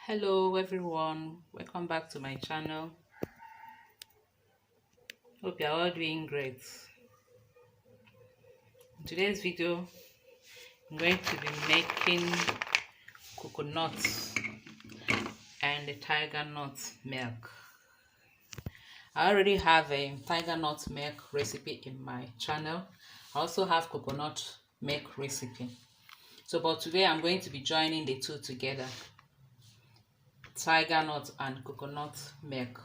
Hello everyone, welcome back to my channel. Hope you're all doing great. In today's video, I'm going to be making coconut and the tiger nut milk. I already have a tiger nut milk recipe in my channel. I also have coconut milk recipe. But today I'm going to be joining the two together. Tiger nut and coconut milk.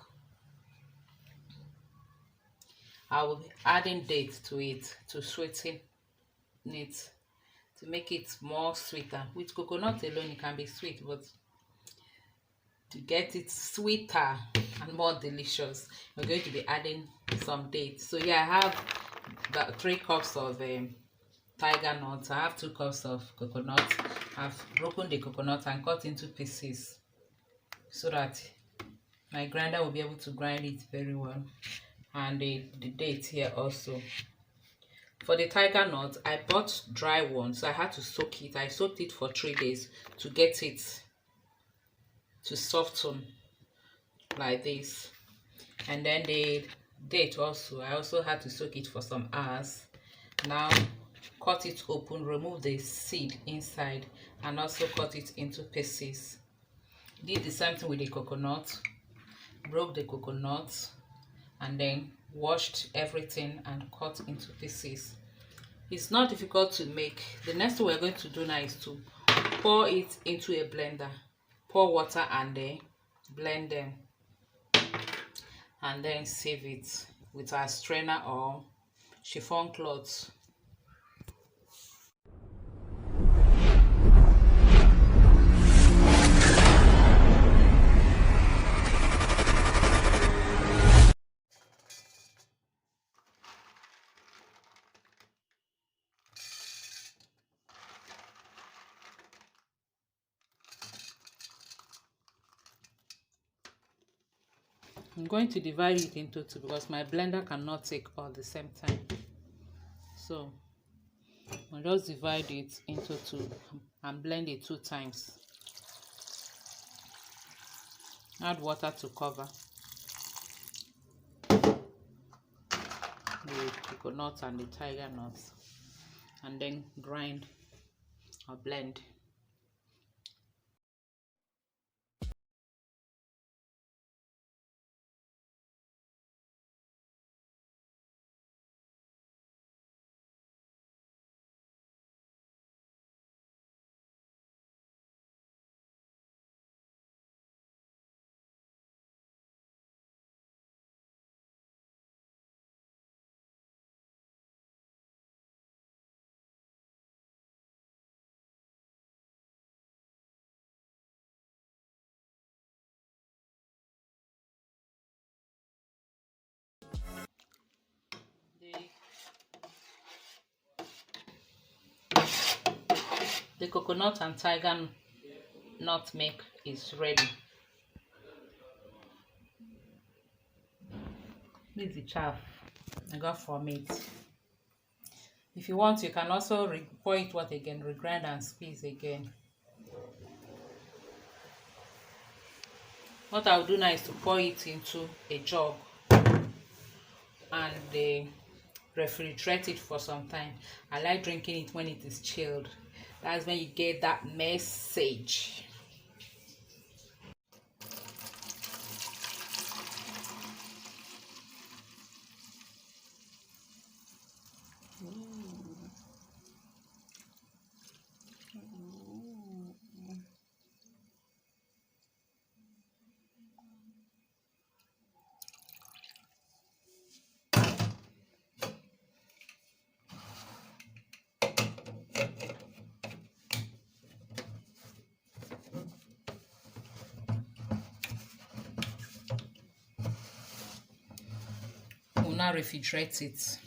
I will be adding dates to it to sweeten it, to make it more sweeter. With coconut alone it can be sweet, but to get it sweeter and more delicious, we're going to be adding some dates. So yeah, I have about 3 cups of tiger nuts. I have 2 cups of coconut. I've broken the coconut and cut into pieces so that my grinder will be able to grind it very well. And the date here also. For the tiger nut, I bought dry ones, so I had to soak it. I soaked it for 3 days to get it to soften like this. And then the date also, I also had to soak it for some hours. Now cut it open, remove the seed inside, and also cut it into pieces. Did the same thing with the coconut. Broke the coconut and then washed everything and cut into pieces. It's not difficult to make. The next thing we're going to do now is to pour it into a blender. Pour water and then blend them, and then save it with our strainer or chiffon cloth. I'm going to divide it into 2 because my blender cannot take all the same time. So I'll just divide it into 2 and blend it 2 times. Add water to cover the coconut and the tiger nuts, and then grind or blend. The coconut and tiger nut milk is ready. This is the chaff I got from it. If you want, you can also pour it what again, regrind and squeeze again. What I'll do now is to pour it into a jug and refrigerate it for some time. I like drinking it when it is chilled. That's when you get that message. We'll now refrigerate it.